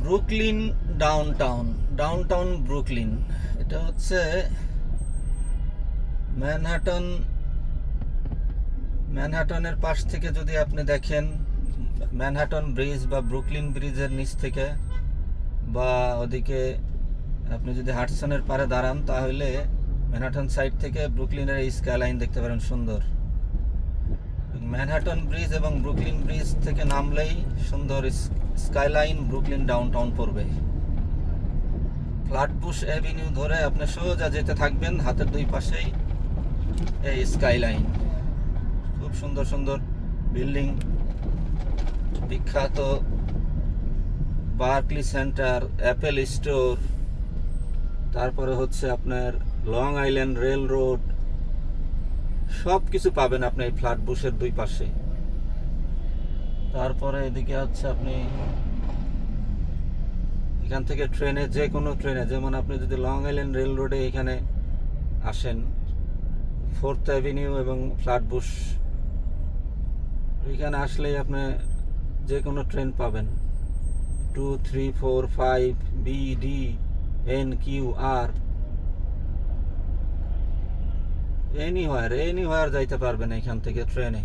Brooklyn downtown Brooklyn. এটা হচ্ছে ম্যানহাটনের পাশ থেকে যদি আপনি দেখেন, ম্যানহাটন ব্রিজ বা ব্রুকলিন ব্রিজের নিচ থেকে, বা ওদিকে আপনি যদি হাডসনের পারে দাঁড়ান, তাহলে ম্যানহাটন সাইড থেকে ব্রুকলিনের এই স্কাইলাইন দেখতে পারেন সুন্দর। ম্যানহাটন ব্রিজ এবং ব্রুকলিন ব্রিজ থেকে নামলেই সুন্দর স্কাইলাইন ব্রুকলিন ডাউনটাউন পড়বে। ফ্ল্যাটবুশ অ্যাভিনিউ ধরে আপনি সোজা যেতে থাকবেন, হাতের দুই পাশেই এই স্কাইলাইন। খুব সুন্দর সুন্দর বিল্ডিং, বিখ্যাত বার্কলি সেন্টার, অ্যাপেল স্টোর, তারপরে হচ্ছে আপনার লং আইল্যান্ড রেল রোড, সব কিছু পাবেন আপনি এই ফ্ল্যাটবুশের দুই পাশে। তারপরে এদিকে হচ্ছে আপনি এখান থেকে ট্রেনে, যে কোনো ট্রেনে, যেমন আপনি যদি লং আইল্যান্ড রেল রোডে এখানে আসেন, 4th অ্যাভিনিউ এবং ফ্ল্যাটবুশ, এখানে আসলেই আপনি যে কোনো ট্রেন পাবেন, 2, 3, 4, 5, B, D, N, Q, R, anywhere যাইতে পারবেন এখান থেকে ট্রেনে।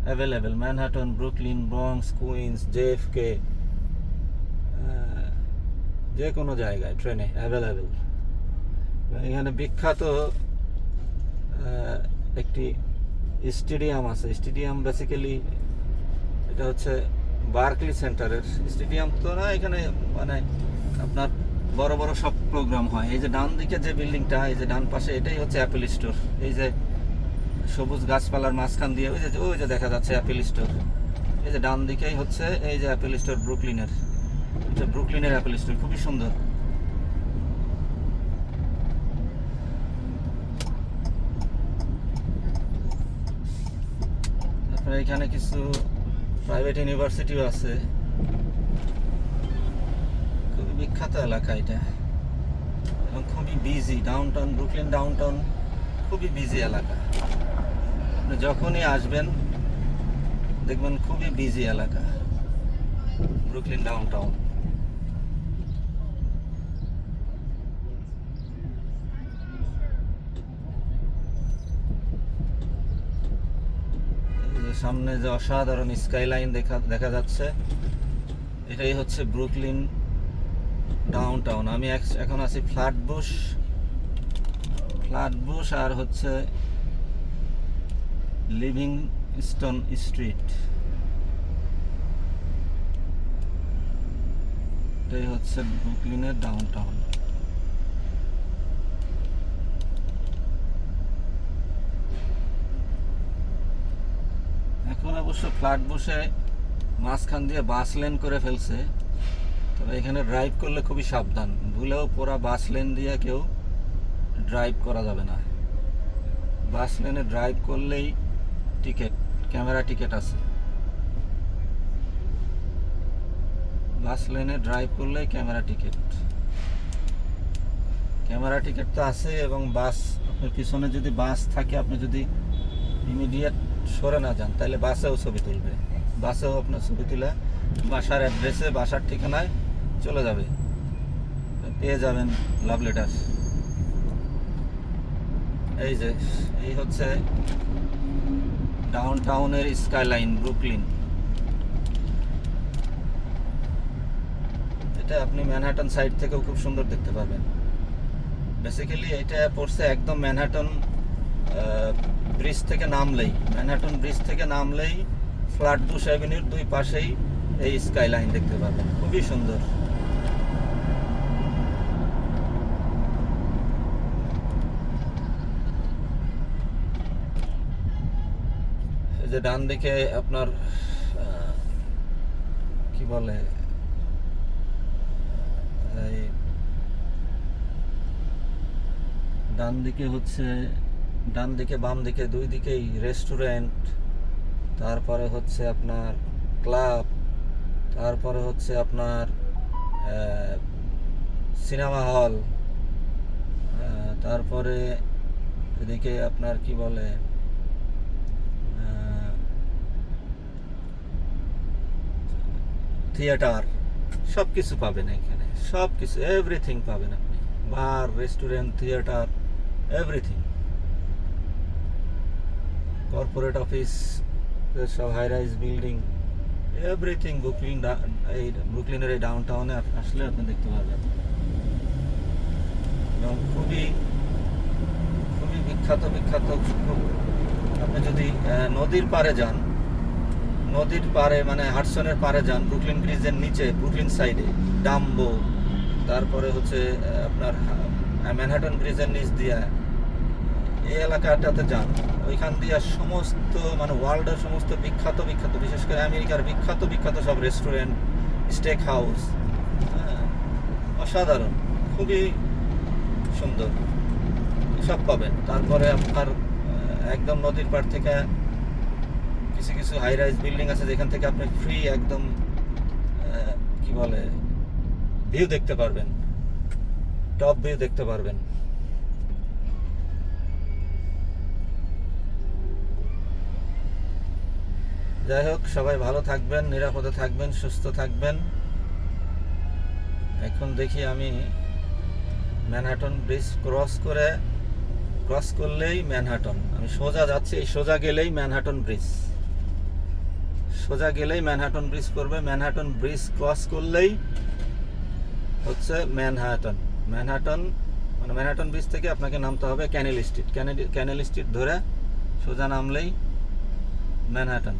Available Manhattan, Brooklyn, Bronx, Queens, JFK, যে কোনো জায়গায় ট্রেনে অ্যাভেলেবেল। এখানে বিখ্যাত একটি স্টেডিয়াম আছে। স্টেডিয়াম বেসিক্যালি এটা হচ্ছে বার্কলি সেন্টারের স্টেডিয়াম তো না, এখানে মানে আপনার বড় বড় সব প্রোগ্রাম হয়। এই যে ডান দিকে যে বিল্ডিংটা, এই যে ডান পাশে, এটাই হচ্ছে অ্যাপেল স্টোর। এই যে সবুজ গাছপালার মাঝখান দিয়ে ওই যে দেখা যাচ্ছে অ্যাপেল স্টোর। এই যে ডান দিকেই হচ্ছে এই যে অ্যাপেল স্টোর ব্রুকলিনের। এটা ব্রুকলিনের অ্যাপেল স্টোর, খুবই সুন্দর। তারপরে এখানে কিছু প্রাইভেট ইউনিভার্সিটিও আছে। খুবই বিখ্যাত এলাকা এটা, এবং খুবই বিজি। ব্রুকলিন ডাউনটাউন খুবই বিজি এলাকা। আপনি যখনই আসবেন দেখবেন খুবই বিজি এলাকা ব্রুকলিন ডাউনটাউন। সামনে যে অসাধারণ স্কাইলাইন দেখা যাচ্ছে, এটাই হচ্ছে ব্রুকলিন ডাউনটাউন। আমি এখন আছি ফ্ল্যাটবুশ আর হচ্ছে লিভিংস্টোন স্ট্রিট। এটাই হচ্ছে ব্রুকলিনের ডাউনটাউন। এখন অবশ্য ফ্ল্যাটবুশে মাঝখান দিয়ে বাস লেন করে ফেলছে, তবে এখানে ড্রাইভ করলে খুবই সাবধান। ভুলেও পুরা বাস লেন দিয়ে কেউ ড্রাইভ করা যাবে না। বাস লেনে ড্রাইভ করলেই ক্যামেরা টিকেট আছে। বাস লেনে ড্রাইভ করলেই ক্যামেরা টিকেট তো আছে। এবং বাস, আপনার পিছনে যদি বাস থাকে, আপনি যদি ইমিডিয়েট সরে না যান, তাহলে বাসেও ছবি তুলবে। বাসেও আপনার ছবি তুলে বাসার অ্যাড্রেসে, বাসার ঠিকানায় চলে যাবে, পেয়ে যাবেন লাভ লেটার। এই হচ্ছে ডাউনটাউনের স্কাইলাইন ব্রুকলিন। এটা আপনি ম্যানহাটন সাইড থেকেও খুব সুন্দর দেখতে পাবেন। বেসিক্যালি এটা পড়ছে একদম ম্যানহাটন ব্রিজ থেকে নামলেই ফ্ল্যাটবুশ অ্যাভিনিউর দুই পাশেই এই স্কাইলাইন দেখতে পাবেন, খুবই সুন্দর। এই যে ডান দিকে আপনার কি বলে, এই ডান দিকে বাম দিকে দুই দিকেই রেস্টুরেন্ট, তারপরে হচ্ছে আপনার ক্লাব, তারপরে হচ্ছে আপনার সিনেমা হল, তারপরে এদিকে আপনার কি বলে থিয়েটার, সব কিছু পাবেন এখানে, সব কিছু, এভরিথিং পাবেন আপনি, bar, restaurant, theatre, everything. Corporate office, সব হাই রাইজ বিল্ডিং, এভরিথিং এই ব্রুকলিনের এই ডাউন টাউনে আসলে আপনি দেখতে পাবেন। এবং খুবই খুবই বিখ্যাত বিখ্যাত আপনি যদি নদীর পাড়ে যান, নদীর পাড়ে মানে হাডসনের পাড়ে যান, ব্রুকলিন ব্রিজের নিচে, ব্রুকলিন সাইডে ডাম্বো, তারপরে হচ্ছে আপনার ম্যানহাটন ব্রিজের নিচ দিয়া এই এলাকাটাতে যান, ওইখান দিয়ে সমস্ত মানে ওয়ার্ল্ডের সমস্ত বিখ্যাত বিখ্যাত, বিশেষ করে আমেরিকার বিখ্যাত বিখ্যাত সব রেস্টুরেন্ট, স্টেক হাউস, অসাধারণ, খুবই সুন্দর, সব পাবেন। তারপরে আপনার একদম নদীর পাড় থেকে কিছু কিছু হাই রাইজ বিল্ডিং আছে যেখান থেকে আপনি ফ্রি একদম কি বলে ভিউ দেখতে পারবেন, টপ ভিউ দেখতে পারবেন। যাই হোক, সবাই ভালো থাকবেন, নিরাপদে থাকবেন, সুস্থ থাকবেন। এখন দেখি আমি ম্যানহাটন ব্রিজ ক্রস করলেই ম্যানহাটন, আমি সোজা যাচ্ছি, এই সোজা গেলেই ম্যানহাটন ব্রিজ, সোজা গেলেই ম্যানহাটন ব্রিজ পড়বে। ম্যানহাটন ব্রিজ ক্রস করলেই হচ্ছে ম্যানহাটন মানে ম্যানহাটন ব্রিজ থেকে আপনাকে নামতে হবে ক্যানেল স্ট্রিট, ক্যানেল স্ট্রিট ধরে সোজা নামলেই ম্যানহাটন।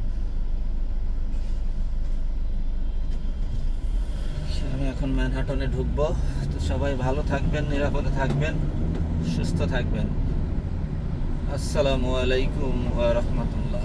আমি এখন ম্যানহাটনে ঢুকবো। তো সবাই ভালো থাকবেন, নিরাপদে থাকবেন, সুস্থ থাকবেন। আসসালামু আলাইকুম ওয়া রাহমাতুল্লাহ।